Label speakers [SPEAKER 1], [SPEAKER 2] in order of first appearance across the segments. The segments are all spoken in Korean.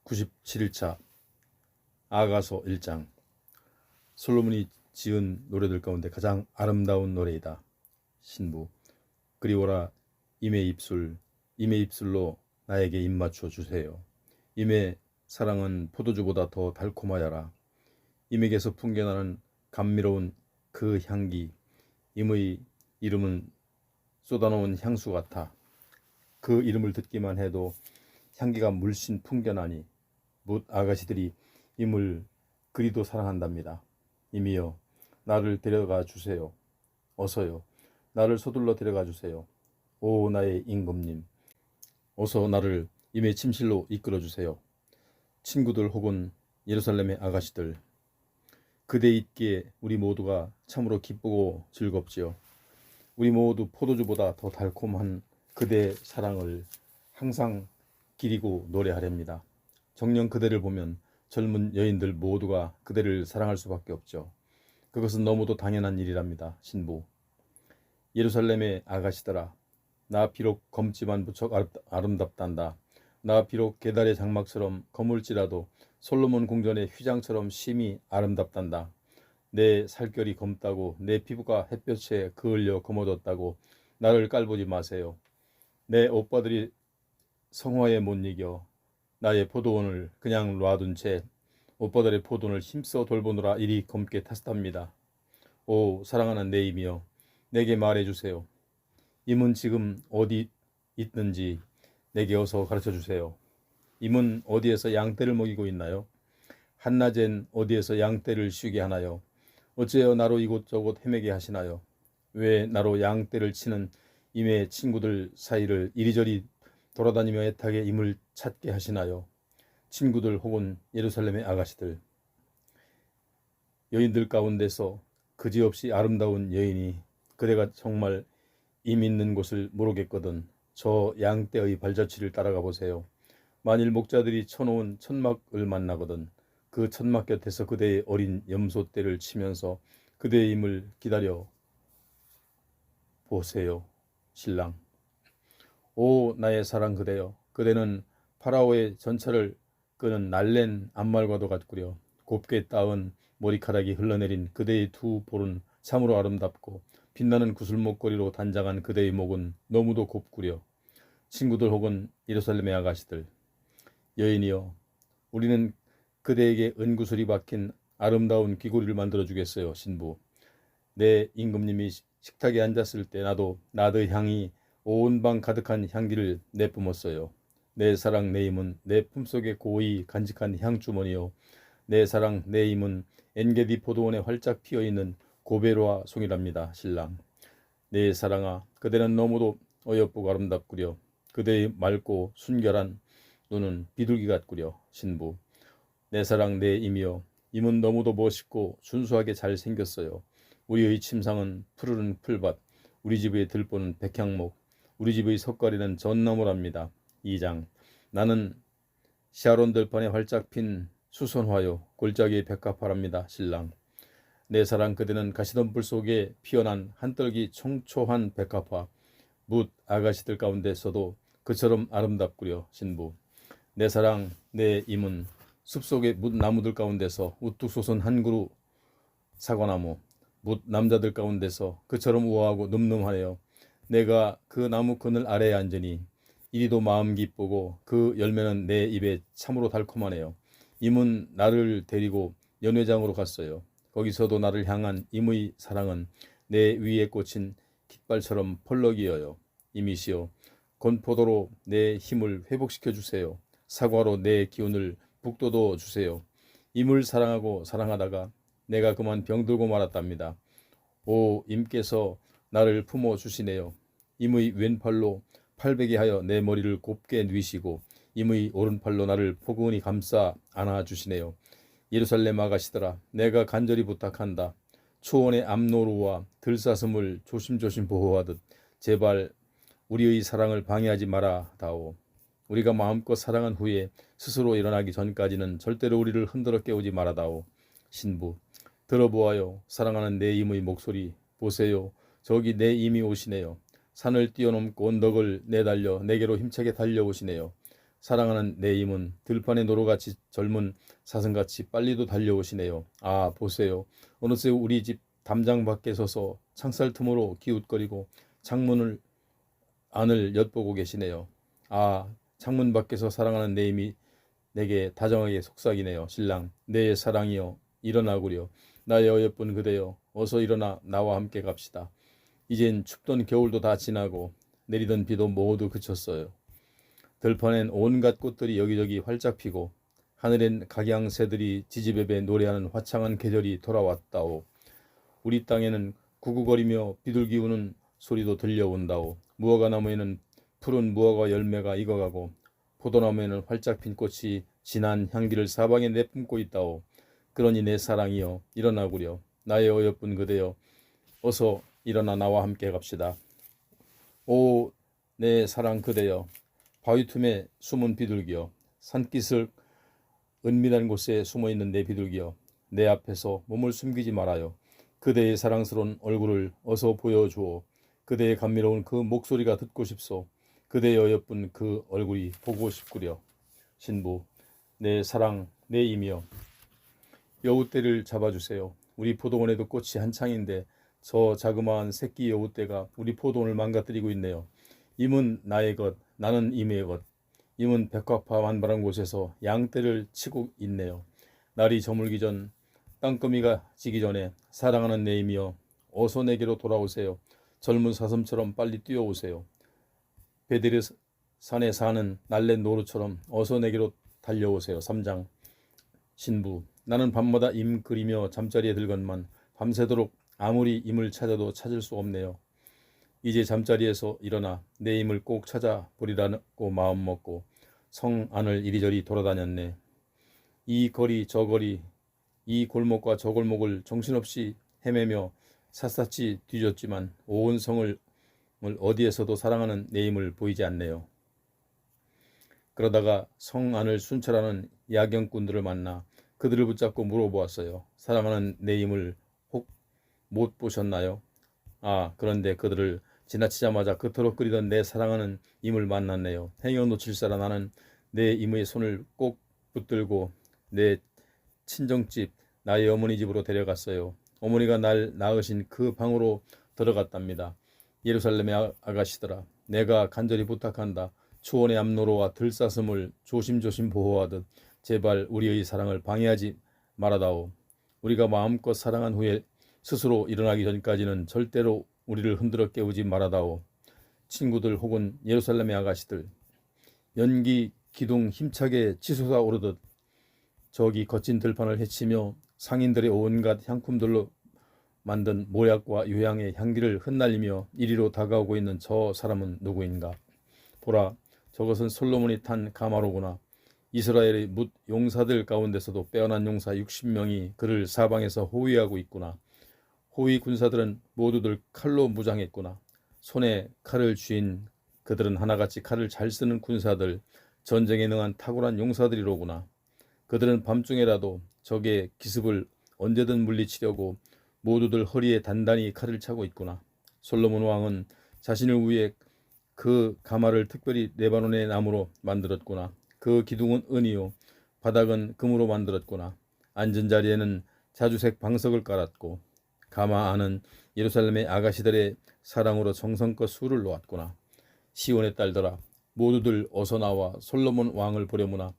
[SPEAKER 1] 97일차 아가서 1장. 솔로몬이 지은 노래들 가운데 가장 아름다운 노래이다. 신부. 그리워라 임의 입술로 나에게 입 맞춰 주세요. 임의 사랑은 포도주보다 더 달콤하여라. 임에게서 풍겨나는 감미로운 그 향기, 임의 이름은 쏟아놓은 향수 같아. 그 이름을 듣기만 해도 향기가 물씬 풍겨나니 뭇 아가씨들이 임을 그리도 사랑한답니다. 임이여, 나를 데려가 주세요. 어서요, 나를 서둘러 데려가 주세요. 오 나의 임금님, 어서 나를 임의 침실로 이끌어 주세요. 친구들 혹은 예루살렘의 아가씨들, 그대 있기에 우리 모두가 참으로 기쁘고 즐겁지요. 우리 모두 포도주보다 더 달콤한 그대의 사랑을 항상 기리고 노래하렵니다. 정녕 그대를 보면 젊은 여인들 모두가 그대를 사랑할 수밖에 없죠. 그것은 너무도 당연한 일이랍니다. 신부. 예루살렘의 아가씨들아, 나 비록 검지만 무척 아름답단다. 나 비록 게달의 장막처럼 거물지라도 솔로몬 궁전의 휘장처럼 심히 아름답단다. 내 살결이 검다고 내 피부가 햇볕에 그을려 검어졌다고 나를 깔보지 마세요. 내 오빠들이 성화에 못 이겨 나의 포도원을 그냥 놔둔 채 오빠들의 포도원을 힘써 돌보느라 이리 검게 탔답니다. 오 사랑하는 내 임이여, 내게 말해주세요. 임은 지금 어디 있든지 내게 어서 가르쳐주세요. 임은 어디에서 양떼를 먹이고 있나요? 한낮엔 어디에서 양떼를 쉬게 하나요? 어째여 나로 이곳저곳 헤매게 하시나요? 왜 나로 양떼를 치는 임의 친구들 사이를 이리저리 돌아다니며 애타게 임을 찾게 하시나요? 친구들 혹은 예루살렘의 아가씨들, 여인들 가운데서 그지없이 아름다운 여인이 그대가 정말 임 있는 곳을 모르겠거든 저 양떼의 발자취를 따라가 보세요. 만일 목자들이 쳐놓은 천막을 만나거든 그 천막 곁에서 그대의 어린 염소떼를 치면서 그대의 임을 기다려 보세요. 신랑. 오 나의 사랑 그대여, 그대는 파라오의 전차를 끄는 날랜 암말과도 같구려. 곱게 따은 머리카락이 흘러내린 그대의 두 볼은 참으로 아름답고 빛나는 구슬목걸이로 단장한 그대의 목은 너무도 곱구려. 친구들 혹은 예루살렘의 아가씨들, 여인이여, 우리는 그대에게 은구슬이 박힌 아름다운 귀고리를 만들어 주겠어요. 신부. 내 임금님이 식탁에 앉았을 때 나도 나드 향이 온 방 가득한 향기를 내뿜었어요. 내 사랑 내 임은 내 품속에 고이 간직한 향주머니요, 내 사랑 내 임은 엔게디 포도원에 활짝 피어있는 고베로아 송이랍니다. 신랑. 내 사랑아, 그대는 너무도 어여쁘고 아름답구려. 그대의 맑고 순결한 눈은 비둘기 같구려. 신부. 내 사랑 내 임이여, 임은 너무도 멋있고 순수하게 잘 생겼어요. 우리의 침상은 푸르른 풀밭, 우리 집의 들보는 백향목, 우리 집의 석가리는 전나무랍니다. 2장. 나는 샤론 들판에 활짝 핀 수선화요, 골짜기의 백합화랍니다. 신랑. 내 사랑 그대는 가시덤불 속에 피어난 한떨기 청초한 백합화, 뭇 아가씨들 가운데서도 그처럼 아름답구려. 신부. 내 사랑 내 임은 숲속의 뭇 나무들 가운데서 우뚝 솟은 한 그루 사과나무, 뭇 남자들 가운데서 그처럼 우아하고 늠름하네요. 내가 그 나무 그늘 아래에 앉으니 이리도 마음 기쁘고 그 열매는 내 입에 참으로 달콤하네요. 임은 나를 데리고 연회장으로 갔어요. 거기서도 나를 향한 임의 사랑은 내 위에 꽂힌 깃발처럼 펄럭이어요. 임이시여, 건포도로 내 힘을 회복시켜 주세요. 사과로 내 기운을 북돋워 주세요. 임을 사랑하고 사랑하다가 내가 그만 병들고 말았답니다. 오 임께서 나를 품어 주시네요. 임의 왼팔로 팔베개 하여 내 머리를 곱게 뉘시고 임의 오른팔로 나를 포근히 감싸 안아 주시네요. 예루살렘 아가씨들아, 내가 간절히 부탁한다. 초원의 암노루와 들사슴을 조심조심 보호하듯 제발 우리의 사랑을 방해하지 마라다오. 우리가 마음껏 사랑한 후에 스스로 일어나기 전까지는 절대로 우리를 흔들어 깨우지 마라다오. 신부. 들어보아요. 사랑하는 내 임의 목소리. 보세요. 저기 내 임이 오시네요. 산을 뛰어넘고 언덕을 내달려 내게로 힘차게 달려오시네요. 사랑하는 내 임은 들판의 노루같이 젊은 사슴같이 빨리도 달려오시네요. 아, 보세요. 어느새 우리 집 담장 밖에 서서 창살 틈으로 기웃거리고 창문을 안을 엿보고 계시네요. 아, 창문 밖에서 사랑하는 내 임이 내게 다정하게 속삭이네요. 신랑, 내 사랑이여, 일어나구려. 나의 어여쁜 그대여, 어서 일어나 나와 함께 갑시다. 이젠 춥던 겨울도 다 지나고 내리던 비도 모두 그쳤어요. 들판엔 온갖 꽃들이 여기저기 활짝 피고 하늘엔 각양새들이 지지배배 노래하는 화창한 계절이 돌아왔다오. 우리 땅에는 구구거리며 비둘기 우는 소리도 들려온다오. 무화과나무에는 푸른 무화과 열매가 익어가고 포도나무에는 활짝 핀 꽃이 진한 향기를 사방에 내뿜고 있다오. 그러니 내 사랑이여, 일어나구려. 나의 어여쁜 그대여, 어서 일어나 나와 함께 갑시다. 오, 내 사랑 그대여, 바위 틈에 숨은 비둘기여, 산기슭 은밀한 곳에 숨어있는 내 비둘기여, 내 앞에서 몸을 숨기지 말아요. 그대의 사랑스러운 얼굴을 어서 보여주오. 그대의 감미로운 그 목소리가 듣고 싶소. 그대의 어여쁜 그 얼굴이 보고 싶구려. 신부, 내 사랑, 내 임이여, 여우떼를 잡아주세요. 우리 포도원에도 꽃이 한창인데 저 자그마한 새끼 여우떼가 우리 포도원을 망가뜨리고 있네요. 임은 나의 것, 나는 임의 것. 임은 백합화 만발한 곳에서 양떼를 치고 있네요. 날이 저물기 전, 땅거미가 지기 전에 사랑하는 내 임이여, 어서 내게로 돌아오세요. 젊은 사슴처럼 빨리 뛰어오세요. 베드레 산에 사는 날랜 노루처럼 어서 내게로 달려오세요. 3장. 신부, 나는 밤마다 임 그리며 잠자리에 들건만 밤새도록 아무리 임을 찾아도 찾을 수 없네요. 이제 잠자리에서 일어나 내 임을 꼭 찾아보리라고 마음먹고 성 안을 이리저리 돌아다녔네. 이 거리 저 거리, 이 골목과 저 골목을 정신없이 헤매며 샅샅이 뒤졌지만 온 성을 어디에서도 사랑하는 내 임을 보이지 않네요. 그러다가 성 안을 순찰하는 야경꾼들을 만나 그들을 붙잡고 물어보았어요. 사랑하는 내 임을 혹 못 보셨나요? 아, 그런데 그들을 지나치자마자 그토록 그리던 내 사랑하는 임을 만났네요. 행여 놓칠세라 나는 내 임의 손을 꼭 붙들고 내 친정집, 나의 어머니 집으로 데려갔어요. 어머니가 날 낳으신 그 방으로 들어갔답니다. 예루살렘의 아가씨들아, 내가 간절히 부탁한다. 초원의 암노루와 들사슴을 조심조심 보호하듯 제발 우리의 사랑을 방해하지 말아다오. 우리가 마음껏 사랑한 후에 스스로 일어나기 전까지는 절대로 우리를 흔들어 깨우지 말아다오. 친구들 혹은 예루살렘의 아가씨들, 연기 기둥 힘차게 치솟아 오르듯 저기 거친 들판을 헤치며 상인들의 온갖 향품들로 만든 모약과 유향의 향기를 흩날리며 이리로 다가오고 있는 저 사람은 누구인가? 보라, 저것은 솔로몬이 탄 가마로구나. 이스라엘의 뭇 용사들 가운데서도 빼어난 용사 60명이 그를 사방에서 호위하고 있구나. 호위 군사들은 모두들 칼로 무장했구나. 손에 칼을 쥐인 그들은 하나같이 칼을 잘 쓰는 군사들, 전쟁에 능한 탁월한 용사들이로구나. 그들은 밤중에라도 적의 기습을 언제든 물리치려고 모두들 허리에 단단히 칼을 차고 있구나. 솔로몬 왕은 자신을 위해 그 가마를 특별히 레바논의 나무로 만들었구나. 그 기둥은 은이요, 바닥은 금으로 만들었구나. 앉은 자리에는 자주색 방석을 깔았고 가마 안은 예루살렘의 아가씨들의 사랑으로 정성껏 술을 놓았구나. 시온의 딸들아, 모두들 어서 나와 솔로몬 왕을 보려무나.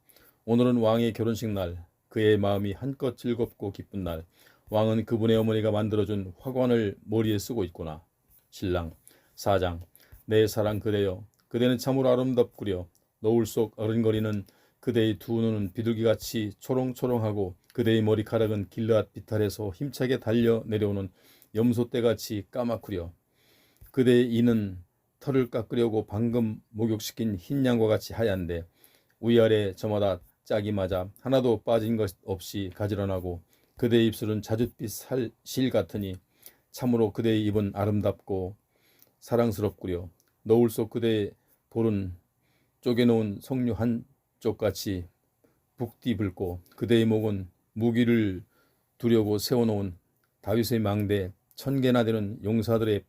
[SPEAKER 1] 오늘은 왕의 결혼식 날, 그의 마음이 한껏 즐겁고 기쁜 날. 왕은 그분의 어머니가 만들어준 화관을 머리에 쓰고 있구나. 신랑. 4장. 내 사랑 그대여, 그대는 참으로 아름답구려. 노을 속 어른거리는 그대의 두 눈은 비둘기같이 초롱초롱하고 그대의 머리카락은 길르앗 비탈에서 힘차게 달려 내려오는 염소떼같이 까맣구려. 그대의 이는 털을 깎으려고 방금 목욕시킨 흰 양과 같이 하얀데 위아래 저마다 짝이 맞아 하나도 빠진 것 없이 가지런하고 그대의 입술은 자줏빛 실 같으니 참으로 그대의 입은 아름답고 사랑스럽구려. 노을 속 그대의 볼은 쪼개놓은 석류 한 쪽같이 북디붉고 그대의 목은 무기를 두려고 세워놓은 다윗의 망대 1000개나 되는 용사들의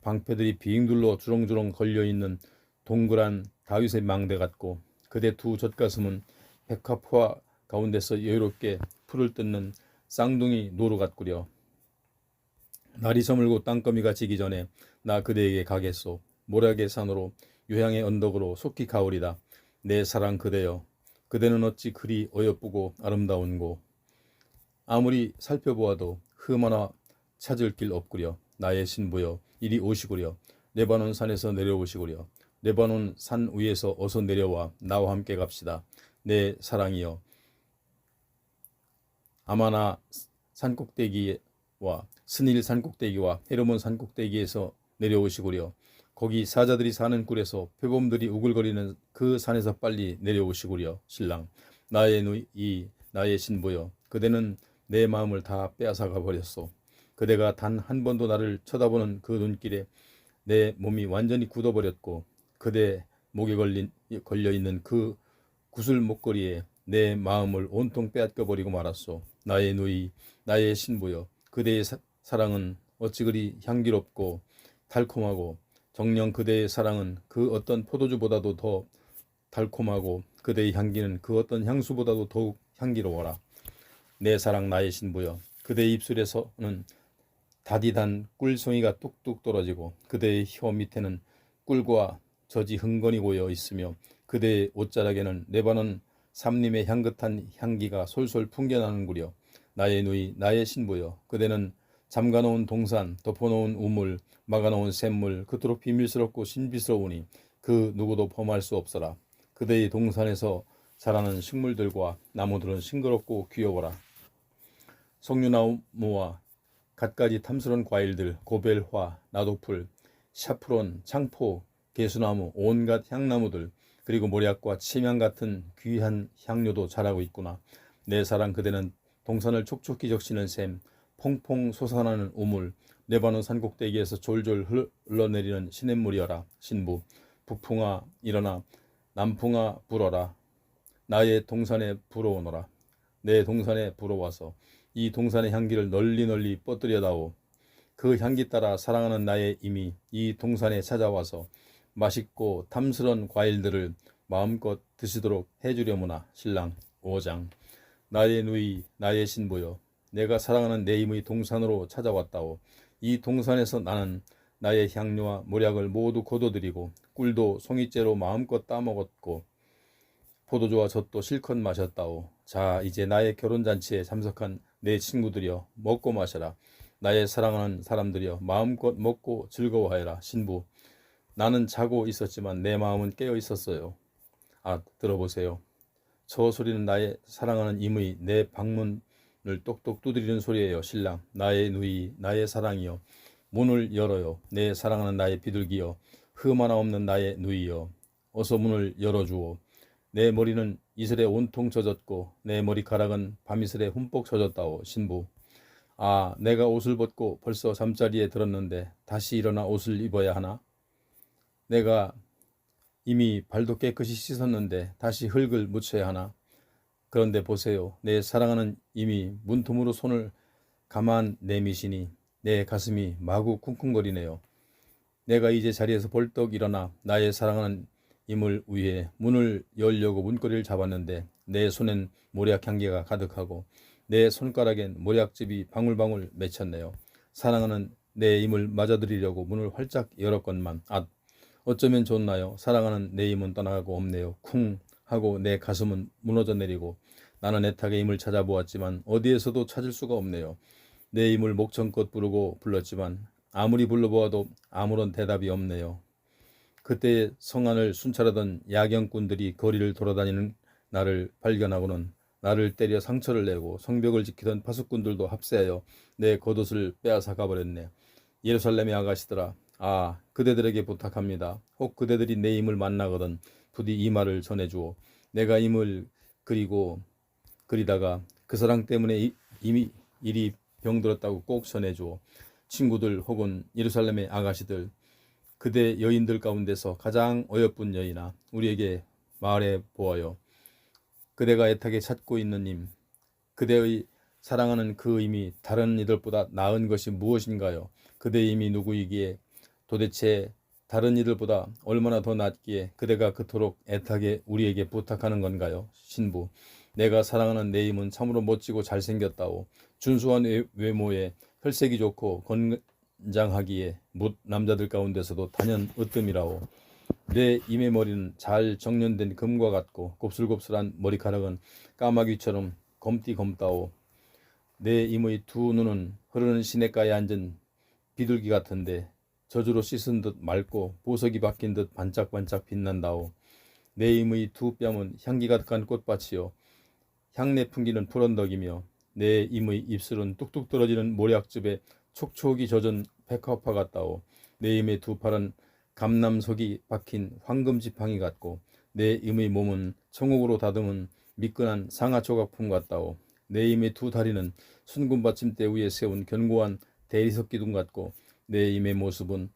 [SPEAKER 1] 방패들이 빙둘러 주렁주렁 걸려있는 동그란 다윗의 망대 같고 그대 두 젖가슴은 백합화 가운데서 여유롭게 풀을 뜯는 쌍둥이 노루 같구려. 날이 저물고 땅거미가 지기 전에 나 그대에게 가겠소. 모략의 산으로 요향의 언덕으로 속히 가오리다. 내 사랑 그대여, 그대는 어찌 그리 어여쁘고 아름다운고. 아무리 살펴보아도 흠 하나 찾을 길 없구려. 나의 신부여, 이리 오시구려. 레바논 산에서 내려오시구려. 레바논 산 위에서 어서 내려와 나와 함께 갑시다. 내 사랑이여, 아마나 산꼭대기와 스닐 산꼭대기와 헤르몬 산꼭대기에서 내려오시구려. 거기 사자들이 사는 굴에서 표범들이 우글거리는 그 산에서 빨리 내려오시구려. 신랑, 나의 누이, 나의 신부여, 그대는 내 마음을 다 빼앗아가 버렸소. 그대가 단 한 번도 나를 쳐다보는 그 눈길에 내 몸이 완전히 굳어버렸고, 그대 목에 걸려있는 그 구슬 목걸이에 내 마음을 온통 빼앗겨버리고 말았소. 나의 누이, 나의 신부여, 그대의 사랑은 어찌 그리 향기롭고 달콤하고, 정녕 그대의 사랑은 그 어떤 포도주보다도 더 달콤하고, 그대의 향기는 그 어떤 향수보다도 더욱 향기로워라. 내 사랑 나의 신부여, 그대의 입술에서는 다디단 꿀송이가 뚝뚝 떨어지고, 그대의 혀 밑에는 꿀과 젖이 흥건히 고여 있으며, 그대의 옷자락에는 레바논 삼림의 향긋한 향기가 솔솔 풍겨나는구려. 나의 누이, 나의 신부여, 그대는 잠가놓은 동산, 덮어놓은 우물, 막아놓은 샘물, 그토록 비밀스럽고 신비스러우니 그 누구도 범할 수 없어라. 그대의 동산에서 자라는 식물들과 나무들은 싱그럽고 귀여워라. 석류나무와 갖가지 탐스런 과일들, 고벨화, 나도풀, 샤프론, 창포, 개수나무, 온갖 향나무들, 그리고 모략과 침향 같은 귀한 향료도 자라고 있구나. 내 사랑 그대는 동산을 촉촉히 적시는 샘, 퐁퐁 솟아나는 우물, 레바논 산꼭대기에서 졸졸 흘러내리는 시냇물이여라. 신부, 북풍아 일어나, 남풍아 불어라. 나의 동산에 불어오너라. 내 동산에 불어와서 이 동산의 향기를 널리 널리 뻗들여다오. 그 향기 따라 사랑하는 나의 임이 이 동산에 찾아와서 맛있고 탐스런 과일들을 마음껏 드시도록 해주려무나. 신랑 5장. 나의 누이, 나의 신부여, 내가 사랑하는 내 임의 동산으로 찾아왔다오. 이 동산에서 나는 나의 향료와 모략을 모두 거둬들이고, 꿀도 송이째로 마음껏 따먹었고, 포도주와 젖도 실컷 마셨다오. 자, 이제 나의 결혼잔치에 참석한 내 친구들이여, 먹고 마셔라. 나의 사랑하는 사람들이여, 마음껏 먹고 즐거워하여라. 신부, 나는 자고 있었지만 내 마음은 깨어 있었어요. 아, 들어보세요. 저 소리는 나의 사랑하는 임의 내 방문을 똑똑 두드리는 소리예요. 신랑, 나의 누이, 나의 사랑이여, 문을 열어요. 내 사랑하는 나의 비둘기여, 흠 하나 없는 나의 누이여, 어서 문을 열어주오. 내 머리는 이슬에 온통 젖었고 내 머리카락은 밤이슬에 흠뻑 젖었다오. 신부, 아, 내가 옷을 벗고 벌써 잠자리에 들었는데 다시 일어나 옷을 입어야 하나? 내가 이미 발도 깨끗이 씻었는데 다시 흙을 묻혀야 하나? 그런데 보세요. 내 사랑하는 임이 문틈으로 손을 가만 내미시니 내 가슴이 마구 쿵쿵거리네요. 내가 이제 자리에서 벌떡 일어나 나의 사랑하는 임을 위해 문을 열려고 문고리를 잡았는데 내 손엔 모략 향기가 가득하고 내 손가락엔 모략즙이 방울방울 맺혔네요. 사랑하는 내 임을 맞아들이려고 문을 활짝 열었건만, 아, 어쩌면 좋나요? 사랑하는 내 임은 떠나가고 없네요. 쿵 하고 내 가슴은 무너져 내리고 나는 애타게 임을 찾아보았지만 어디에서도 찾을 수가 없네요. 내 임을 목청껏 부르고 불렀지만 아무리 불러보아도 아무런 대답이 없네요. 그때 성안을 순찰하던 야경꾼들이 거리를 돌아다니는 나를 발견하고는 나를 때려 상처를 내고 성벽을 지키던 파수꾼들도 합세하여 내 겉옷을 빼앗아 가버렸네. 예루살렘의 아가씨들아, 아, 그대들에게 부탁합니다. 혹 그대들이 내 임을 만나거든 부디 이 말을 전해주오. 내가 임을 그리다가 그 사랑 때문에 이미 일이 병들었다고 꼭 전해주오. 친구들 혹은 예루살렘의 아가씨들, 그대 여인들 가운데서 가장 어여쁜 여인아, 우리에게 말해 보아요. 그대가 애타게 찾고 있는 임, 그대의 사랑하는 그 임이 다른 이들보다 나은 것이 무엇인가요? 그대의 임이 누구이기에 도대체 다른 이들보다 얼마나 더 낫기에 그대가 그토록 애타게 우리에게 부탁하는 건가요? 신부, 내가 사랑하는 내 임은 참으로 멋지고 잘생겼다오. 준수한 외모에 혈색이 좋고 건장하기에 못 남자들 가운데서도 단연 으뜸이라오. 내 임의 머리는 잘 정련된 금과 같고 곱슬곱슬한 머리카락은 까마귀처럼 검띠검다오. 내 임의 두 눈은 흐르는 시냇가에 앉은 비둘기 같은데 저주로 씻은 듯 맑고 보석이 박힌 듯 반짝반짝 빛난다오. 내 임의 두 뺨은 향기 가득한 꽃밭이요 향내 풍기는 푸른덕이며 내 임의 입술은 뚝뚝 떨어지는 모략즙에 촉촉이 젖은 백화파 같다오. 내 임의 두 팔은 감남석이 박힌 황금 지팡이 같고 내 임의 몸은 청옥으로 다듬은 미끈한 상아 조각품 같다오. 내 임의 두 다리는 순금 받침대 위에 세운 견고한 대리석 기둥 같고 내 임의 모습은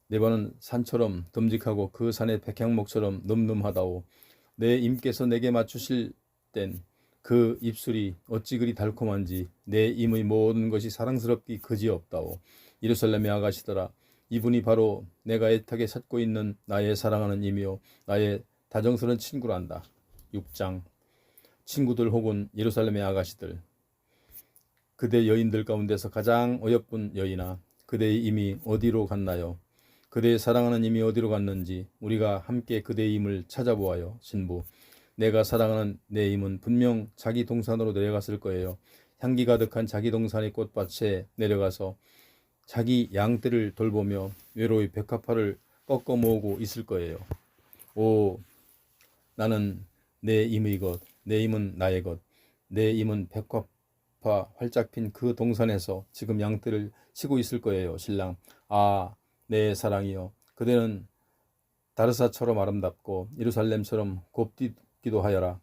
[SPEAKER 1] 내 발은 산처럼 듬직하고 그 산의 백향목처럼 늠름하다오. 내 임께서 내게 맞추실 땐 그 입술이 어찌 그리 달콤한지 내 임의 모든 것이 사랑스럽기 그지없다오. 예루살렘의 아가씨들아, 이분이 바로 내가 애타게 찾고 있는 나의 사랑하는 임이요 나의 다정스런 친구란다. 6장. 친구들 혹은 예루살렘의 아가씨들, 그대 여인들 가운데서 가장 어여쁜 여인아, 그대의 임이 어디로 갔나요? 그대의 사랑하는 임이 어디로 갔는지 우리가 함께 그대의 임을 찾아보아요. 신부, 내가 사랑하는 내 임은 분명 자기 동산으로 내려갔을 거예요. 향기 가득한 자기 동산의 꽃밭에 내려가서 자기 양떼를 돌보며 외로이 백합화를 꺾어 모으고 있을 거예요. 오, 나는 내 임의 것, 내 임은 나의 것, 내 임은 백합화 활짝 핀 그 동산에서 지금 양떼를 치고 있을 거예요. 신랑, 아, 내 사랑이여, 그대는 다르사처럼 아름답고 예루살렘처럼 곱디기도 하여라.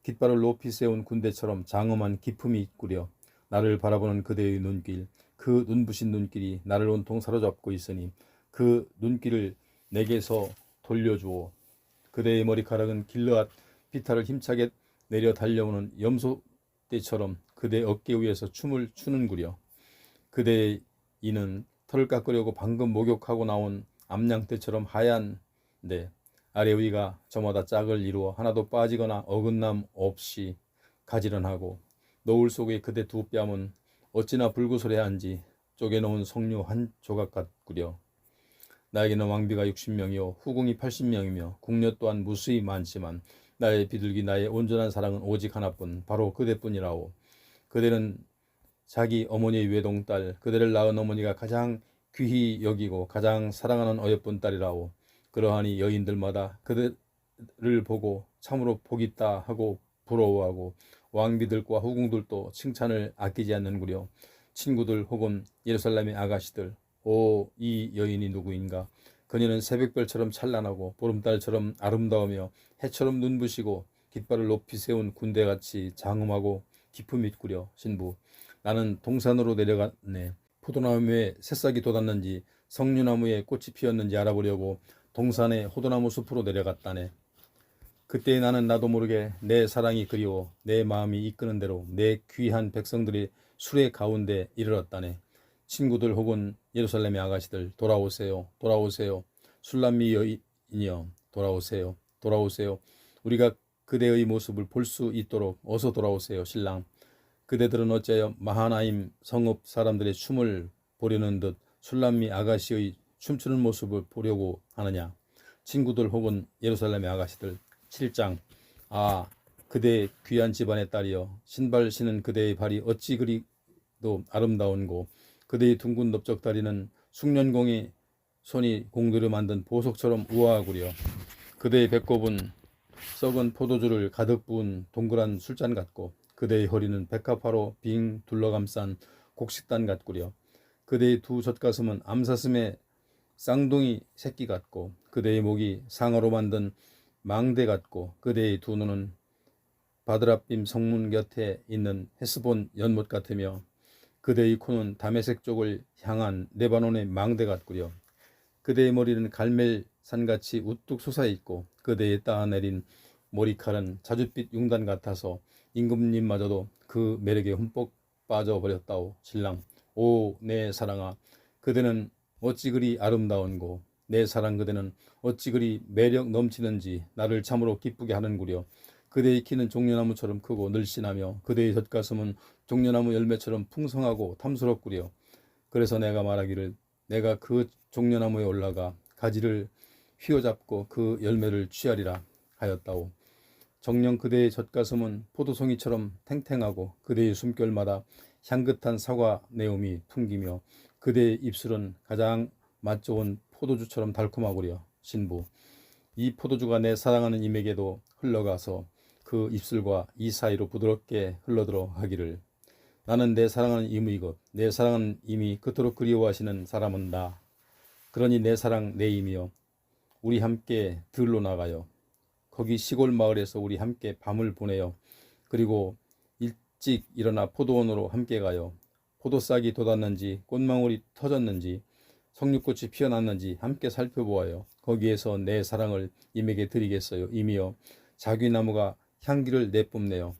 [SPEAKER 1] 깃발을 높이 세운 군대처럼 장엄한 기품이 있구려. 나를 바라보는 그대의 눈길, 그 눈부신 눈길이 나를 온통 사로잡고 있으니 그 눈길을 내게서 돌려주오. 그대의 머리카락은 길르앗 비탈을 힘차게 내려 달려오는 염소떼처럼 그대 어깨 위에서 춤을 추는구려. 그대의 이는 털을 깎으려고 방금 목욕하고 나온 암양떼처럼 하얀데 아래 위가 저마다 짝을 이루어 하나도 빠지거나 어긋남 없이 가지런하고 노을 속의 그대 두 뺨은 어찌나 불구스레한지 쪼개놓은 석류 한 조각 같구려. 나에게는 왕비가 60명이요 후궁이 80명이며 궁녀 또한 무수히 많지만 나의 비둘기 나의 온전한 사랑은 오직 하나뿐, 바로 그대뿐이라오. 그대는 자기 어머니의 외동딸, 그대를 낳은 어머니가 가장 귀히 여기고 가장 사랑하는 어여쁜 딸이라오. 그러하니 여인들마다 그대를 보고 참으로 복있다 하고 부러워하고 왕비들과 후궁들도 칭찬을 아끼지 않는구려. 친구들 혹은 예루살렘의 아가씨들, 오, 이 여인이 누구인가? 그녀는 새벽별처럼 찬란하고 보름달처럼 아름다우며 해처럼 눈부시고 깃발을 높이 세운 군대같이 장엄하고 기품 있구려. 신부, 나는 동산으로 내려갔네. 포도나무에 새싹이 돋았는지 석류나무에 꽃이 피었는지 알아보려고 동산의 호두나무 숲으로 내려갔다네. 그때 나는 나도 모르게 내 사랑이 그리워 내 마음이 이끄는 대로 내 귀한 백성들이 수레 가운데 이르렀다네. 친구들 혹은 예루살렘의 아가씨들, 돌아오세요. 돌아오세요. 술람미 여인이여, 돌아오세요. 돌아오세요. 우리가 그대의 모습을 볼 수 있도록 어서 돌아오세요. 신랑, 그대들은 어찌하여 마하나임 성읍 사람들의 춤을 보려는 듯 술람미 아가씨의 춤추는 모습을 보려고 하느냐. 친구들 혹은 예루살렘의 아가씨들. 7장. 아, 그대의 귀한 집안의 딸이여, 신발 신은 그대의 발이 어찌 그리도 아름다운고 그대의 둥근 넓적다리는 숙련공의 손이 공들여 만든 보석처럼 우아하구려. 그대의 배꼽은 썩은 포도주를 가득 부은 동그란 술잔 같고 그대의 허리는 백합화로 빙 둘러감싼 곡식단 같구려. 그대의 두 젖가슴은 암사슴의 쌍둥이 새끼 같고 그대의 목이 상어로 만든 망대 같고 그대의 두 눈은 바드라빔 성문 곁에 있는 헤스본 연못 같으며 그대의 코는 다메섹 쪽을 향한 레바논의 망대 같구려. 그대의 머리는 갈멜산같이 우뚝 솟아있고 그대의 따내린 머리칼은 자줏빛 융단 같아서 임금님마저도 그 매력에 흠뻑 빠져버렸다오. 신랑, 오, 내 사랑아, 그대는 어찌 그리 아름다운고 내 사랑 그대는 어찌 그리 매력 넘치는지 나를 참으로 기쁘게 하는구려. 그대의 키는 종려나무처럼 크고 늘씬하며 그대의 젖가슴은 종려나무 열매처럼 풍성하고 탐스럽구려. 그래서 내가 말하기를 내가 그 종려나무에 올라가 가지를 휘어잡고 그 열매를 취하리라 하였다오. 정녕 그대의 젖가슴은 포도송이처럼 탱탱하고 그대의 숨결마다 향긋한 사과 내음이 풍기며 그대의 입술은 가장 맛 좋은 포도주처럼 달콤하구려. 신부, 이 포도주가 내 사랑하는 임에게도 흘러가서 그 입술과 이 사이로 부드럽게 흘러들어 가기를. 나는 내 사랑하는 임의 것, 내 사랑하는 임이 그토록 그리워하시는 사람은 나. 그러니 내 사랑 내 임이여, 우리 함께 들로 나가요. 거기 시골 마을에서 우리 함께 밤을 보내요. 그리고 일찍 일어나 포도원으로 함께 가요. 포도싹이 돋았는지 꽃망울이 터졌는지 석류꽃이 피어났는지 함께 살펴보아요. 거기에서 내 사랑을 임에게 드리겠어요. 임이여, 자귀나무가 향기를 내뿜네요.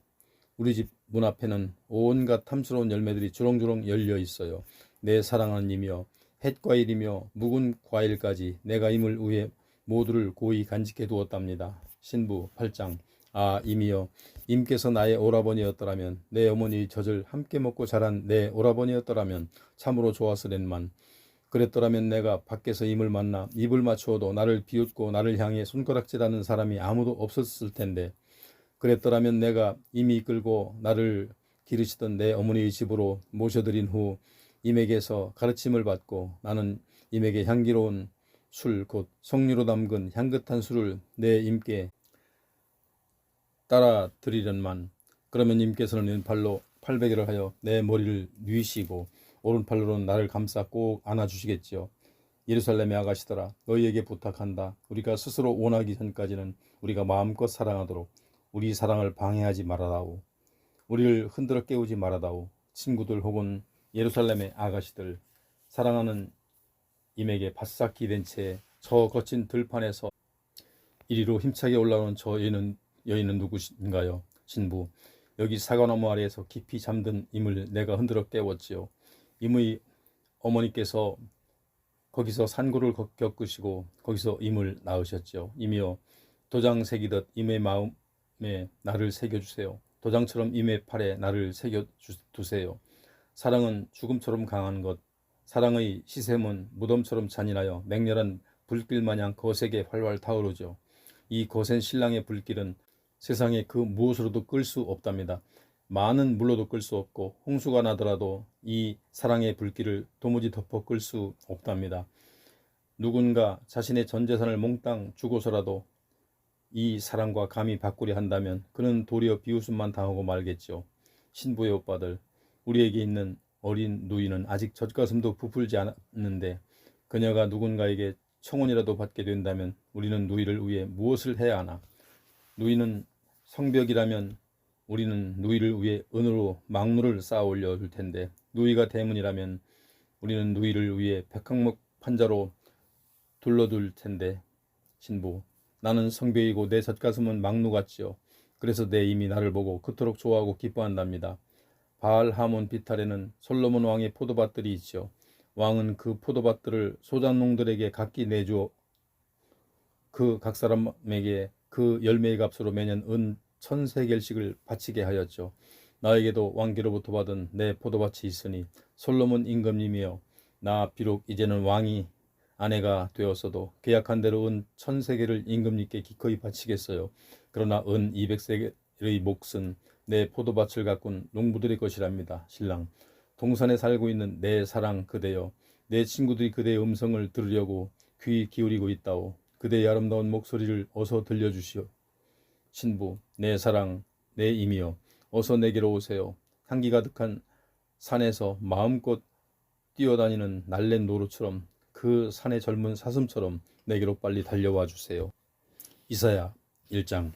[SPEAKER 1] 우리 집 문 앞에는 온갖 탐스러운 열매들이 주렁주렁 열려 있어요. 내 사랑하는 임이여, 햇과일이며 묵은 과일까지 내가 임을 위해 모두를 고이 간직해 두었답니다. 신부 8장. 아, 임이여, 임께서 나의 오라버니였더라면, 내 어머니의 젖을 함께 먹고 자란 내 오라버니였더라면 참으로 좋았으련만. 그랬더라면 내가 밖에서 임을 만나 입을 맞추어도 나를 비웃고 나를 향해 손가락질하는 사람이 아무도 없었을 텐데, 그랬더라면 내가 임이 이끌고 나를 기르시던 내 어머니의 집으로 모셔드린 후 임에게서 가르침을 받고 나는 임에게 향기로운 술, 곧 석류로 담근 향긋한 술을 내 임께 따라 드리련만. 그러면 임께서는 왼팔로 팔베개를 하여 내 머리를 뉘시고 오른팔로는 나를 감싸 꼭 안아주시겠지요. 예루살렘의 아가씨들아, 너희에게 부탁한다. 우리가 스스로 원하기 전까지는 우리가 마음껏 사랑하도록 우리 사랑을 방해하지 말아다오. 우리를 흔들어 깨우지 말아다오. 친구들 혹은 예루살렘의 아가씨들, 사랑하는 임에게 바싹 기댄 채 저 거친 들판에서 이리로 힘차게 올라오는 저 여인은 누구신가요? 신부, 여기 사과나무 아래에서 깊이 잠든 임을 내가 흔들어 깨웠지요. 임의 어머니께서 거기서 산고를 겪으시고 거기서 임을 낳으셨지요. 임이여, 도장 새기듯 임의 마음에 나를 새겨주세요. 도장처럼 임의 팔에 나를 새겨두세요. 사랑은 죽음처럼 강한 것, 사랑의 시샘은 무덤처럼 잔인하여 맹렬한 불길 마냥 거세게 활활 타오르죠. 이 거센 신랑의 불길은 세상에 그 무엇으로도 끌 수 없답니다. 많은 물로도 끌 수 없고 홍수가 나더라도 이 사랑의 불길을 도무지 덮어 끌 수 없답니다. 누군가 자신의 전 재산을 몽땅 주고서라도 이 사랑과 감히 바꾸려 한다면 그는 도리어 비웃음만 당하고 말겠죠. 신부의 오빠들, 우리에게 있는 어린 누이는 아직 젖가슴도 부풀지 않았는데 그녀가 누군가에게 청혼이라도 받게 된다면 우리는 누이를 위해 무엇을 해야 하나? 누이는 성벽이라면 우리는 누이를 위해 은으로 망루를 쌓아 올려줄 텐데, 누이가 대문이라면 우리는 누이를 위해 백항목 판자로 둘러둘 텐데. 신부, 나는 성벽이고 내 젖가슴은 망루 같지요. 그래서 내 임이 나를 보고 그토록 좋아하고 기뻐한답니다. 바알 하몬 비탈에는 솔로몬 왕의 포도밭들이 있지요. 왕은 그 포도밭들을 소작농들에게 각기 내주어 그 각 사람에게 그 열매의 값으로 매년 은 1000세겔씩을 바치게 하였죠. 나에게도 왕께로부터 받은 내 포도밭이 있으니 솔로몬 임금님이여, 나 비록 이제는 왕이 아내가 되었어도 계약한 대로 은 1000세겔을 임금님께 기꺼이 바치겠어요. 그러나 은 200세겔의 몫은 내 포도밭을 가꾼 농부들의 것이랍니다. 신랑, 동산에 살고 있는 내 사랑 그대여, 내 친구들이 그대의 음성을 들으려고 귀 기울이고 있다오. 그대의 아름다운 목소리를 어서 들려주시오. 신부, 내 사랑, 내 임이여, 어서 내게로 오세요. 향기 가득한 산에서 마음껏 뛰어다니는 날랜 노루처럼, 그 산의 젊은 사슴처럼 내게로 빨리 달려와 주세요. 이사야 1장.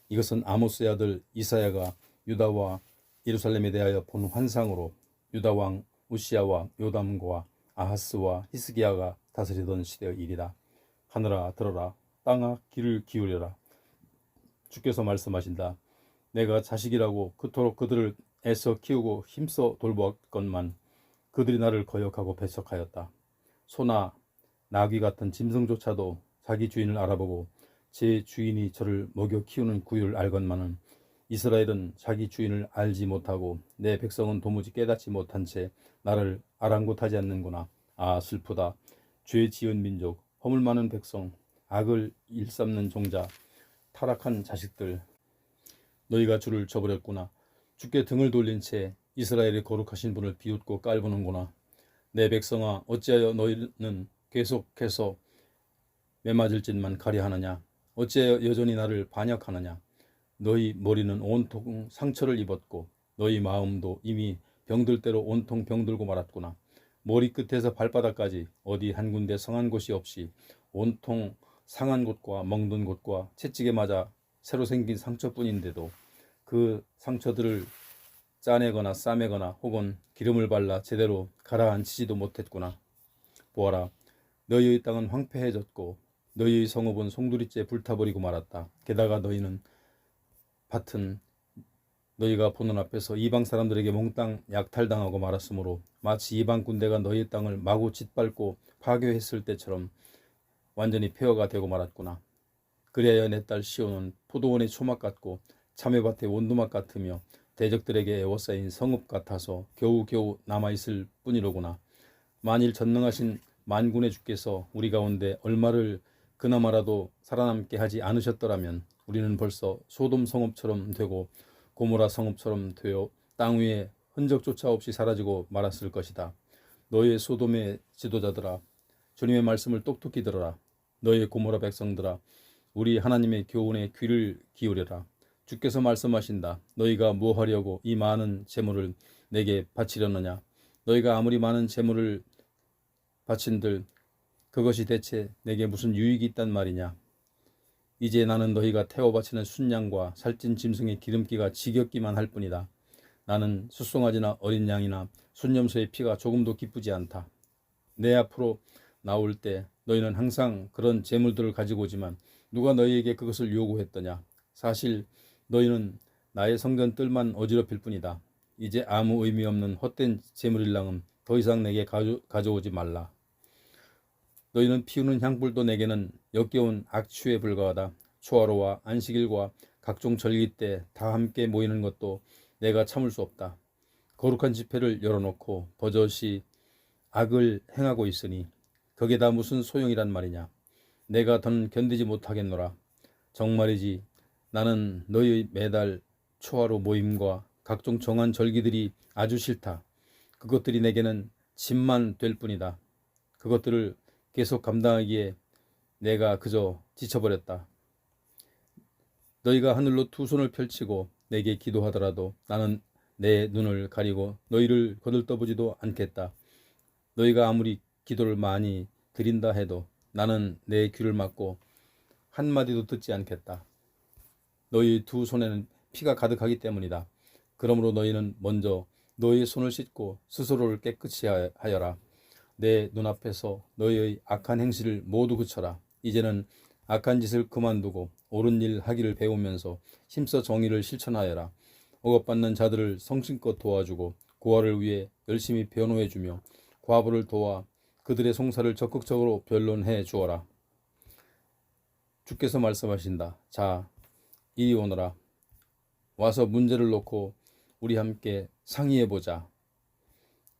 [SPEAKER 1] 이것은 아모스의 아들 이사야가 유다와 예루살렘에 대하여 본 환상으로 유다 왕 우시야와 요담과 아하스와 히스기야가 다스리던 시대의 일이다. 하늘아 들어라, 땅아 귀를 기울여라. 주께서 말씀하신다. 내가 자식이라고 그토록 그들을 애써 키우고 힘써 돌보았건만 그들이 나를 거역하고 배척하였다. 소나 나귀 같은 짐승조차도 자기 주인을 알아보고 제 주인이 저를 먹여 키우는 구유를 알건만은 이스라엘은 자기 주인을 알지 못하고 내 백성은 도무지 깨닫지 못한 채 나를 아랑곳하지 않는구나. 아 슬프다. 죄 지은 민족, 허물 많은 백성, 악을 일삼는 종자, 타락한 자식들, 너희가 주를 저버렸구나. 주께 등을 돌린 채 이스라엘의 거룩하신 분을 비웃고 깔보는구나. 내 백성아, 어찌하여 너희는 계속해서 매맞을 짓만 가리하느냐. 어찌하여 여전히 나를 반역하느냐. 너희 머리는 온통 상처를 입었고 너희 마음도 이미 병들 대로 온통 병들고 말았구나. 머리끝에서 발바닥까지 어디 한 군데 성한 곳이 없이 온통 상한 곳과 멍든 곳과 채찍에 맞아 새로 생긴 상처뿐인데도 그 상처들을 짜내거나 싸매거나 혹은 기름을 발라 제대로 가라앉히지도 못했구나. 보아라, 너희의 땅은 황폐해졌고 너희의 성읍은 송두리째 불타버리고 말았다. 게다가 너희는 밭은 너희가 보는 앞에서 이방 사람들에게 몽땅 약탈당하고 말았으므로 마치 이방 군대가 너희 땅을 마구 짓밟고 파괴했을 때처럼 완전히 폐허가 되고 말았구나. 그리하여 내 딸 시온은 포도원의 초막 같고 참외밭의 원두막 같으며 대적들에게 에워싸인 성읍 같아서 겨우겨우 남아있을 뿐이로구나. 만일 전능하신 만군의 주께서 우리 가운데 얼마를 그나마라도 살아남게 하지 않으셨더라면 우리는 벌써 소돔 성읍처럼 되고 고모라 성읍처럼 되어 땅 위에 흔적조차 없이 사라지고 말았을 것이다. 너희의 소돔의 지도자들아, 주님의 말씀을 똑똑히 들어라. 너희의 고모라 백성들아, 우리 하나님의 교훈에 귀를 기울여라. 주께서 말씀하신다. 너희가 뭐 하려고 이 많은 재물을 내게 바치려느냐. 너희가 아무리 많은 재물을 바친들 그것이 대체 내게 무슨 유익이 있단 말이냐. 이제 나는 너희가 태워 바치는 순양과 살찐 짐승의 기름기가 지겹기만 할 뿐이다. 나는 숫송아지나 어린 양이나 순염소의 피가 조금도 기쁘지 않다. 내 앞으로 나올 때 너희는 항상 그런 재물들을 가지고 오지만 누가 너희에게 그것을 요구했더냐. 사실 너희는 나의 성전 뜰만 어지럽힐 뿐이다. 이제 아무 의미 없는 헛된 재물일랑은 더 이상 내게 가져오지 말라. 너희는 피우는 향불도 내게는 역겨운 악취에 불과하다. 초하루와 안식일과 각종 절기 때 다 함께 모이는 것도 내가 참을 수 없다. 거룩한 집회를 열어놓고 버젓이 악을 행하고 있으니 거기에 무슨 소용이란 말이냐. 내가 더는 견디지 못하겠노라. 정말이지 나는 너희 매달 초하루 모임과 각종 정한 절기들이 아주 싫다. 그것들이 내게는 짐만 될 뿐이다. 그것들을 계속 감당하기에 내가 그저 지쳐버렸다. 너희가 하늘로 두 손을 펼치고 내게 기도하더라도 나는 내 눈을 가리고 너희를 거들떠보지도 않겠다. 너희가 아무리 기도를 많이 드린다 해도 나는 내 귀를 막고 한마디도 듣지 않겠다. 너희 두 손에는 피가 가득하기 때문이다. 그러므로 너희는 먼저 너희의 손을 씻고 스스로를 깨끗이 하여라. 내 눈앞에서 너희의 악한 행실을 모두 그쳐라. 이제는 악한 짓을 그만두고 옳은 일 하기를 배우면서 힘써 정의를 실천하여라. 억압받는 자들을 성심껏 도와주고 고아를 위해 열심히 변호해주며 과부를 도와 그들의 송사를 적극적으로 변론해 주어라. 주께서 말씀하신다. 자, 이리 오너라. 와서 문제를 놓고 우리 함께 상의해보자.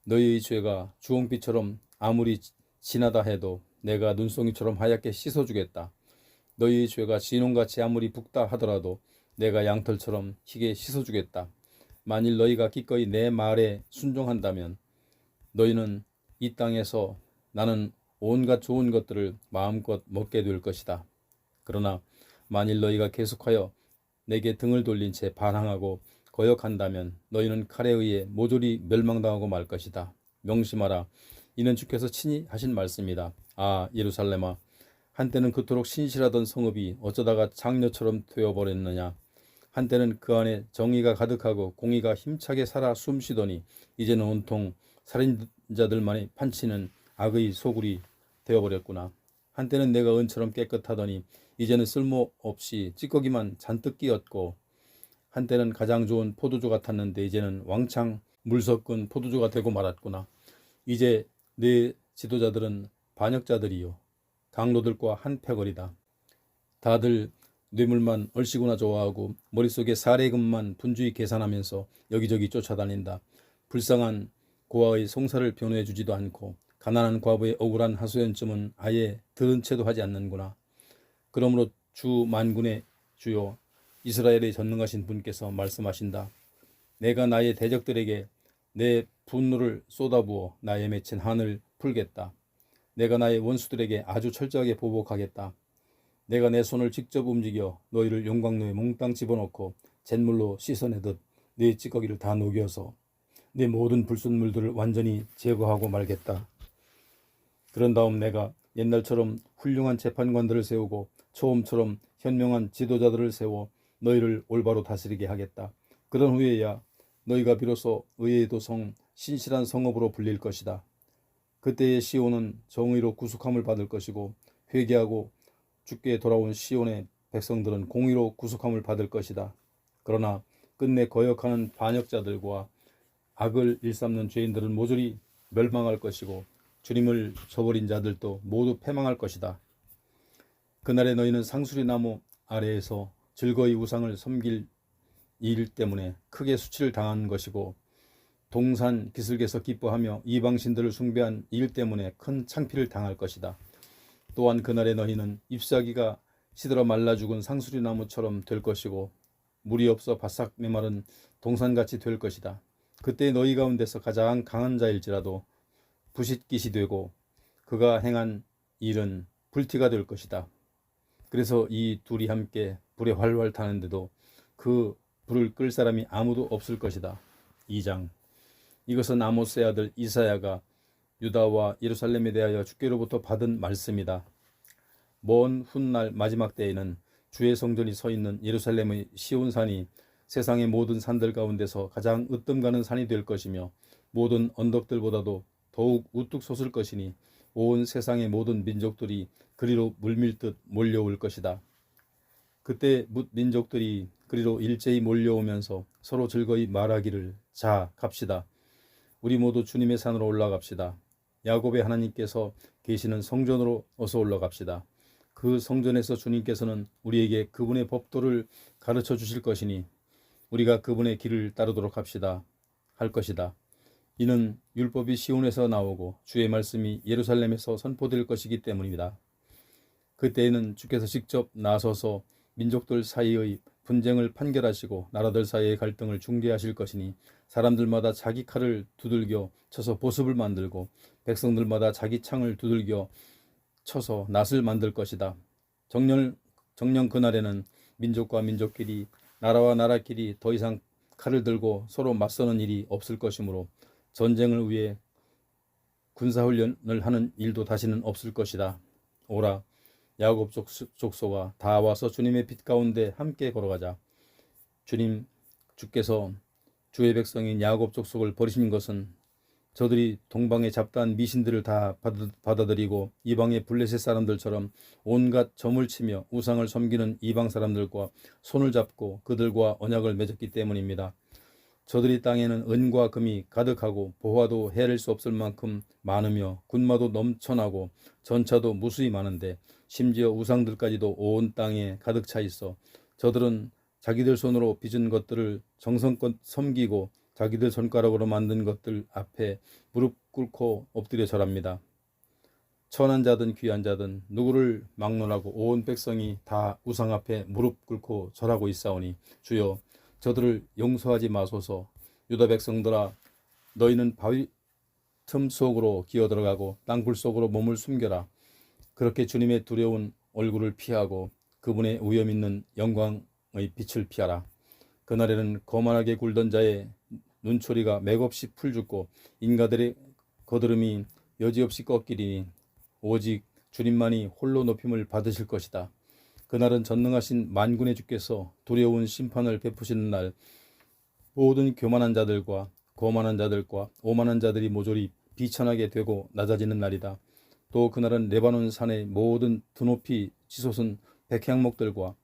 [SPEAKER 1] 너희의 죄가 주홍빛처럼 아무리 진하다 해도 내가 눈송이처럼 하얗게 씻어주겠다. 너희의 죄가 진홍같이 아무리 붓다 하더라도 내가 양털처럼 희게 씻어주겠다. 만일 너희가 기꺼이 내 말에 순종한다면 너희는 이 땅에서 나는 온갖 좋은 것들을 마음껏 먹게 될 것이다. 그러나 만일 너희가 계속하여 내게 등을 돌린 채 반항하고 거역한다면 너희는 칼에 의해 모조리 멸망당하고 말 것이다. 명심하라. 이는 주께서 친히 하신 말씀이다. 아, 예루살렘아, 한때는 그토록 신실하던 성읍이 어쩌다가 장녀처럼 되어버렸느냐. 한때는 그 안에 정의가 가득하고 공의가 힘차게 살아 숨쉬더니 이제는 온통 살인자들만이 판치는 악의 소굴이 되어버렸구나. 한때는 내가 은처럼 깨끗하더니 이제는 쓸모없이 찌꺼기만 잔뜩 끼었고, 한때는 가장 좋은 포도주 같았는데 이제는 왕창 물 섞은 포도주가 되고 말았구나. 이제 내 지도자들은 반역자들이요 강로들과 한패거리다. 다들 뇌물만 얼씨구나 좋아하고 머릿속에 사례금만 분주히 계산하면서 여기저기 쫓아다닌다. 불쌍한 고아의 송사를 변호해 주지도 않고 가난한 과부의 억울한 하소연쯤은 아예 들은 채도 하지 않는구나. 그러므로 주 만군의 주요 이스라엘의 전능하신 분께서 말씀하신다. 내가 나의 대적들에게 내 분노를 쏟아부어 나의 맺힌 한을 풀겠다. 내가 나의 원수들에게 아주 철저하게 보복하겠다. 내가 내 손을 직접 움직여 너희를 용광로에 몽땅 집어넣고 잿물로 씻어내듯 네 찌꺼기를 다 녹여서 네 모든 불순물들을 완전히 제거하고 말겠다. 그런 다음 내가 옛날처럼 훌륭한 재판관들을 세우고 처음처럼 현명한 지도자들을 세워 너희를 올바로 다스리게 하겠다. 그런 후에야 너희가 비로소 의의 도성 신실한 성읍으로 불릴 것이다. 그때의 시온은 정의로 구속함을 받을 것이고 회개하고 주께 돌아온 시온의 백성들은 공의로 구속함을 받을 것이다. 그러나 끝내 거역하는 반역자들과 악을 일삼는 죄인들은 모조리 멸망할 것이고 주님을 저버린 자들도 모두 패망할 것이다. 그날에 너희는 상수리 나무 아래에서 즐거이 우상을 섬길 일 때문에 크게 수치를 당한 것이고 동산 기슭에서 기뻐하며 이방신들을 숭배한 일 때문에 큰 창피를 당할 것이다. 또한 그날에 너희는 잎사귀가 시들어 말라 죽은 상수리 나무처럼 될 것이고 물이 없어 바싹 메마른 동산같이 될 것이다. 그때 너희 가운데서 가장 강한 자일지라도 부싯깃이 되고 그가 행한 일은 불티가 될 것이다. 그래서 이 둘이 함께 불에 활활 타는데도 그 불을 끌 사람이 아무도 없을 것이다. 2장. 이것은 아모스의 아들 이사야가 유다와 예루살렘에 대하여 주께로부터 받은 말씀이다. 먼 훗날 마지막 때에는 주의 성전이 서 있는 예루살렘의 시온산이 세상의 모든 산들 가운데서 가장 으뜸 가는 산이 될 것이며 모든 언덕들보다도 더욱 우뚝 솟을 것이니 온 세상의 모든 민족들이 그리로 물밀듯 몰려올 것이다. 그때 뭇 민족들이 그리로 일제히 몰려오면서 서로 즐거이 말하기를 자 갑시다. 우리 모두 주님의 산으로 올라갑시다. 야곱의 하나님께서 계시는 성전으로 어서 올라갑시다. 그 성전에서 주님께서는 우리에게 그분의 법도를 가르쳐 주실 것이니 우리가 그분의 길을 따르도록 합시다. 할 것이다. 이는 율법이 시온에서 나오고 주의 말씀이 예루살렘에서 선포될 것이기 때문입니다. 그때에는 주께서 직접 나서서 민족들 사이의 분쟁을 판결하시고 나라들 사이의 갈등을 중재하실 것이니 사람들마다 자기 칼을 두들겨 쳐서 보습을 만들고 백성들마다 자기 창을 두들겨 쳐서 낫을 만들 것이다. 정녕 그날에는 민족과 민족끼리 나라와 나라끼리 더 이상 칼을 들고 서로 맞서는 일이 없을 것이므로 전쟁을 위해 군사훈련을 하는 일도 다시는 없을 것이다. 오라 야곱 족속아 다 와서 주님의 빛 가운데 함께 걸어가자. 주께서 주의 백성인 야곱 족속을 버리신 것은 저들이 동방의 잡다한 미신들을 다 받아들이고 이방의 블레셋 사람들처럼 온갖 점을 치며 우상을 섬기는 이방 사람들과 손을 잡고 그들과 언약을 맺었기 때문입니다. 저들이 땅에는 은과 금이 가득하고 보화도 헤아릴 수 없을 만큼 많으며 군마도 넘쳐나고 전차도 무수히 많은데 심지어 우상들까지도 온 땅에 가득 차 있어 저들은 자기들 손으로 빚은 것들을 정성껏 섬기고 자기들 손가락으로 만든 것들 앞에 무릎 꿇고 엎드려 절합니다. 천한 자든 귀한 자든 누구를 막론하고 온 백성이 다 우상 앞에 무릎 꿇고 절하고 있사오니 주여 저들을 용서하지 마소서. 유다 백성들아 너희는 바위 틈 속으로 기어들어가고 땅굴 속으로 몸을 숨겨라. 그렇게 주님의 두려운 얼굴을 피하고 그분의 위엄 있는 영광의 빛을 피하라. 그날에는 거만하게 굴던 자의 눈초리가 맥없이 풀죽고 인가들의 거드름이 여지없이 꺾이리니 오직 주님만이 홀로 높임을 받으실 것이다. 그날은 전능하신 만군의 주께서 두려운 심판을 베푸시는 날 모든 교만한 자들과 거만한 자들과 오만한 자들이 모조리 비천하게 되고 낮아지는 날이다. 또 그날은 레바논 산의 모든 드높이 치솟은 백향목들과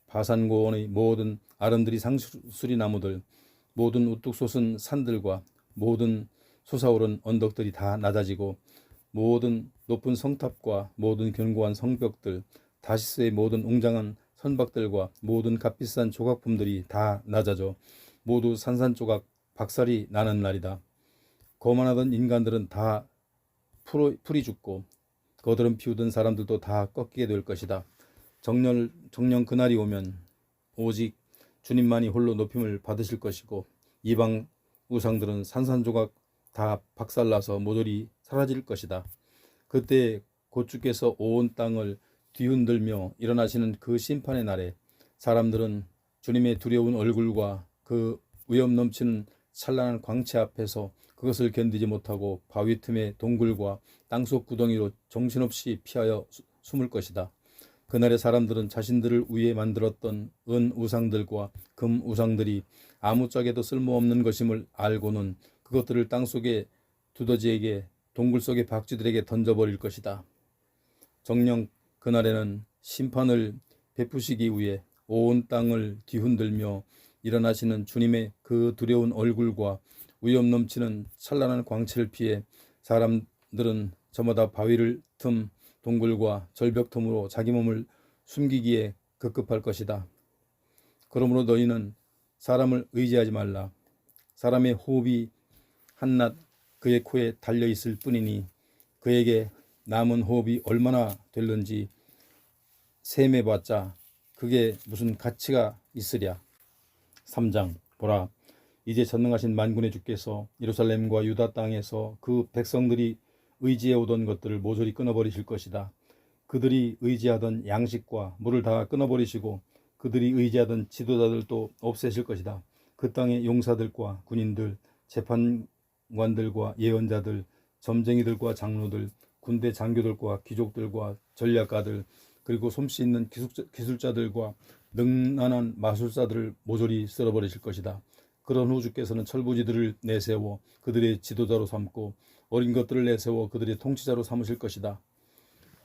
[SPEAKER 1] 바산 고원의 모든 아름드리 상수리 나무들 모든 우뚝 솟은 산들과 모든 솟아오른 언덕들이 다 낮아지고 모든 높은 성탑과 모든 견고한 성벽들, 다시스의 모든 웅장한 선박들과 모든 값비싼 조각품들이 다 낮아져 모두 산산조각 박살이 나는 날이다. 거만하던 인간들은 다 풀이 죽고 거드름 피우던 사람들도 다 꺾이게 될 것이다. 정령 그날이 오면 오직 주님만이 홀로 높임을 받으실 것이고 이방 우상들은 산산조각 다 박살나서 모조리 사라질 것이다. 그때 곧 주께서 온 땅을 뒤흔들며 일어나시는 그 심판의 날에 사람들은 주님의 두려운 얼굴과 그 위험 넘치는 찬란한 광채 앞에서 그것을 견디지 못하고 바위 틈의 동굴과 땅속 구덩이로 정신없이 피하여 숨을 것이다. 그날의 사람들은 자신들을 위해 만들었던 은 우상들과 금 우상들이 아무짝에도 쓸모없는 것임을 알고는 그것들을 땅속의 두더지에게 동굴 속의 박쥐들에게 던져버릴 것이다. 정녕 그날에는 심판을 베푸시기 위해 온 땅을 뒤흔들며 일어나시는 주님의 그 두려운 얼굴과 위험 넘치는 찬란한 광채를 피해 사람들은 저마다 바위를 틈 동굴과 절벽 틈으로 자기 몸을 숨기기에 급급할 것이다. 그러므로 너희는 사람을 의지하지 말라. 사람의 호흡이 한낱 그의 코에 달려 있을 뿐이니 그에게 남은 호흡이 얼마나 될는지 셈해봤자 그게 무슨 가치가 있으랴. 3장 보라, 이제 전능하신 만군의 주께서 예루살렘과 유다 땅에서 그 백성들이 의지해 오던 것들을 모조리 끊어버리실 것이다. 그들이 의지하던 양식과 물을 다 끊어버리시고 그들이 의지하던 지도자들도 없애실 것이다. 그 땅의 용사들과 군인들, 재판관들과 예언자들, 점쟁이들과 장로들, 군대 장교들과 귀족들과 전략가들, 그리고 솜씨 있는 기술자들과 능란한 마술사들을 모조리 쓸어버리실 것이다. 그런 후 주께서는 철부지들을 내세워 그들의 지도자로 삼고 어린 것들을 내세워 그들의 통치자로 삼으실 것이다.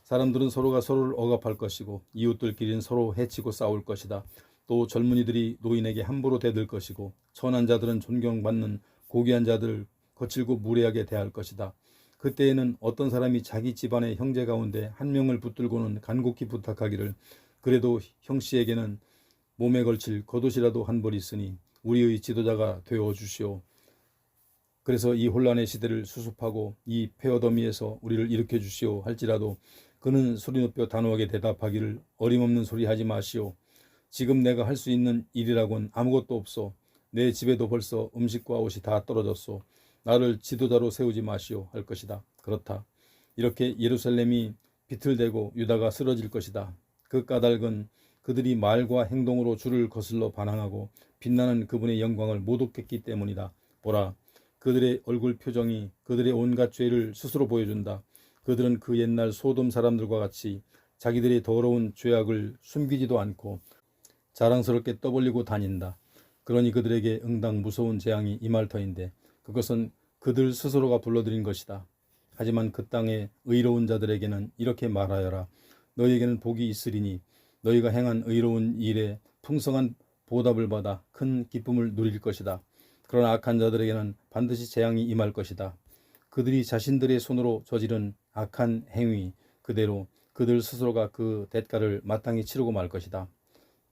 [SPEAKER 1] 사람들은 서로가 서로를 억압할 것이고 이웃들끼리는 서로 해치고 싸울 것이다. 또 젊은이들이 노인에게 함부로 대들 것이고 천한 자들은 존경받는 고귀한 자들을 거칠고 무례하게 대할 것이다. 그때에는 어떤 사람이 자기 집안의 형제 가운데 한 명을 붙들고는 간곡히 부탁하기를, 그래도 형씨에게는 몸에 걸칠 겉옷이라도 한 벌 있으니 우리의 지도자가 되어 주시오. 그래서 이 혼란의 시대를 수습하고 이 폐허더미에서 우리를 일으켜 주시오 할지라도 그는 소리 높여 단호하게 대답하기를, 어림없는 소리 하지 마시오. 지금 내가 할 수 있는 일이라곤 아무것도 없소. 내 집에도 벌써 음식과 옷이 다 떨어졌소. 나를 지도자로 세우지 마시오 할 것이다. 그렇다. 이렇게 예루살렘이 비틀대고 유다가 쓰러질 것이다. 그 까닭은 그들이 말과 행동으로 주를 거슬러 반항하고 빛나는 그분의 영광을 모독했기 때문이다. 보라, 그들의 얼굴 표정이 그들의 온갖 죄를 스스로 보여준다. 그들은 그 옛날 소돔 사람들과 같이 자기들의 더러운 죄악을 숨기지도 않고 자랑스럽게 떠벌리고 다닌다. 그러니 그들에게 응당 무서운 재앙이 임할 터인데 그것은 그들 스스로가 불러들인 것이다. 하지만 그 땅의 의로운 자들에게는 이렇게 말하여라. 너희에게는 복이 있으리니 너희가 행한 의로운 일에 풍성한 보답을 받아 큰 기쁨을 누릴 것이다. 그러나 악한 자들에게는 반드시 재앙이 임할 것이다. 그들이 자신들의 손으로 저지른 악한 행위 그대로 그들 스스로가 그 대가를 마땅히 치르고 말 것이다.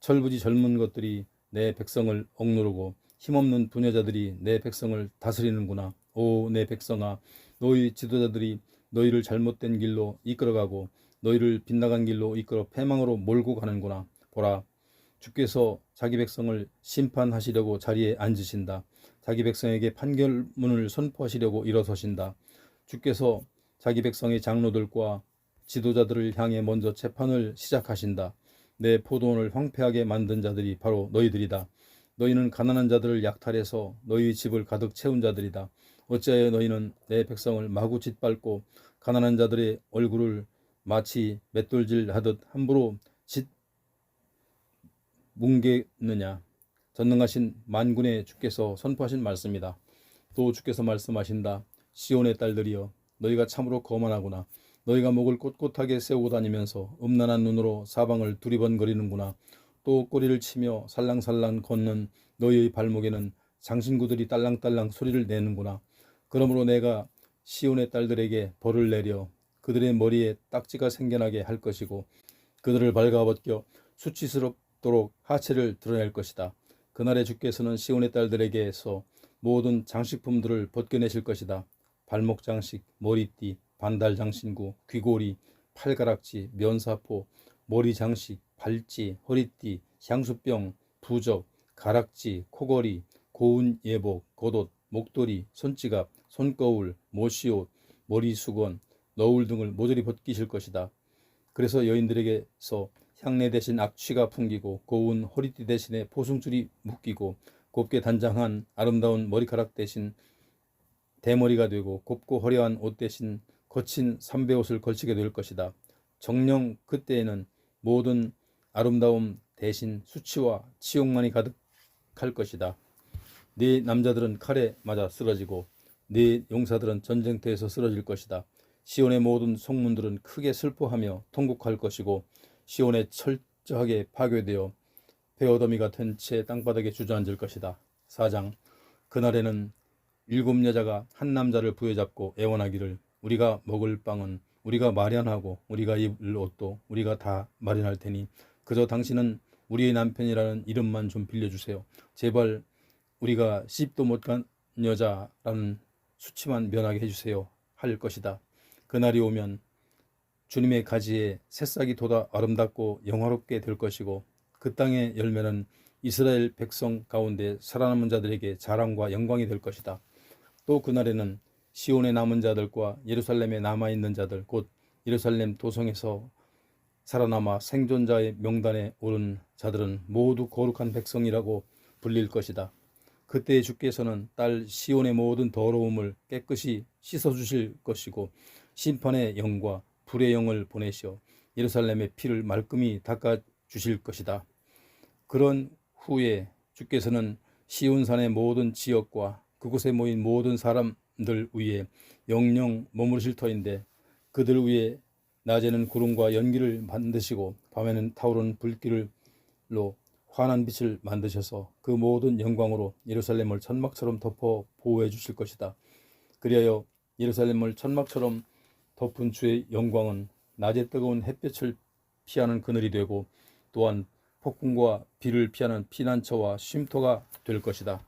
[SPEAKER 1] 철부지 젊은 것들이 내 백성을 억누르고 힘없는 부녀자들이 내 백성을 다스리는구나. 오, 내 백성아, 너희 지도자들이 너희를 잘못된 길로 이끌어가고 너희를 빗나간 길로 이끌어 패망으로 몰고 가는구나. 보라, 주께서 자기 백성을 심판하시려고 자리에 앉으신다. 자기 백성에게 판결문을 선포하시려고 일어서신다. 주께서 자기 백성의 장로들과 지도자들을 향해 먼저 재판을 시작하신다. 내 포도원을 황폐하게 만든 자들이 바로 너희들이다. 너희는 가난한 자들을 약탈해서 너희 집을 가득 채운 자들이다. 어찌하여 너희는 내 백성을 마구 짓밟고 가난한 자들의 얼굴을 마치 맷돌질 하듯 함부로 뭉개느냐. 전능하신 만군의 주께서 선포하신 말씀이다. 또 주께서 말씀하신다. 시온의 딸들이여, 너희가 참으로 거만하구나. 너희가 목을 꼿꼿하게 세우고 다니면서 음란한 눈으로 사방을 두리번거리는구나. 또 꼬리를 치며 살랑살랑 걷는 너희의 발목에는 장신구들이 딸랑딸랑 소리를 내는구나. 그러므로 내가 시온의 딸들에게 벌을 내려 그들의 머리에 딱지가 생겨나게 할 것이고 그들을 발가벗겨 수치스럽도록 하체를 드러낼 것이다. 그날에 주께서는 시온의 딸들에게서 모든 장식품들을 벗겨내실 것이다. 발목 장식, 머리띠, 반달 장신구, 귀고리, 팔가락지, 면사포, 머리 장식, 발찌, 허리띠, 향수병, 부적, 가락지, 코걸이, 고운 예복, 겉옷, 목도리, 손지갑, 손거울, 모시옷, 머리수건, 너울 등을 모조리 벗기실 것이다. 그래서 여인들에게서 향내 대신 악취가 풍기고 고운 허리띠 대신에 포승줄이 묶이고 곱게 단장한 아름다운 머리카락 대신 대머리가 되고 곱고 화려한 옷 대신 거친 삼배옷을 걸치게 될 것이다. 정녕 그때에는 모든 아름다움 대신 수치와 치욕만이 가득할 것이다. 네 남자들은 칼에 맞아 쓰러지고 네 용사들은 전쟁터에서 쓰러질 것이다. 시온의 모든 성문들은 크게 슬퍼하며 통곡할 것이고 시온에 철저하게 파괴되어 배어더미가 된 채 땅바닥에 주저앉을 것이다. 4장. 그날에는 7여자가 한 남자를 부여잡고 애원하기를 우리가 먹을 빵은 우리가 마련하고 우리가 입을 옷도 우리가 다 마련할 테니 그저 당신은 우리의 남편이라는 이름만 좀 빌려주세요. 제발 우리가 시집도 못 간 여자라는 수치만 면하게 해주세요 할 것이다. 그날이 오면 주님의 가지에 새싹이 돋아 아름답고 영화롭게 될 것이고 그 땅의 열매는 이스라엘 백성 가운데 살아남은 자들에게 자랑과 영광이 될 것이다. 또 그날에는 시온의 남은 자들과 예루살렘에 남아있는 자들 곧 예루살렘 도성에서 살아남아 생존자의 명단에 오른 자들은 모두 거룩한 백성이라고 불릴 것이다. 그때 주께서는 딸 시온의 모든 더러움을 깨끗이 씻어주실 것이고 심판의 영과 불의 영을 보내시어 예루살렘의 피를 말끔히 닦아주실 것이다. 그런 후에 주께서는 시온산의 모든 지역과 그곳에 모인 모든 사람들 위에 영영 머무르실 터인데 그들 위에 낮에는 구름과 연기를 만드시고 밤에는 타오르는 불길로 환한 빛을 만드셔서 그 모든 영광으로 예루살렘을 천막처럼 덮어 보호해 주실 것이다. 그리하여 예루살렘을 천막처럼 덮은 주의 영광은 낮에 뜨거운 햇볕을 피하는 그늘이 되고 또한 폭풍과 비를 피하는 피난처와 쉼터가 될 것이다.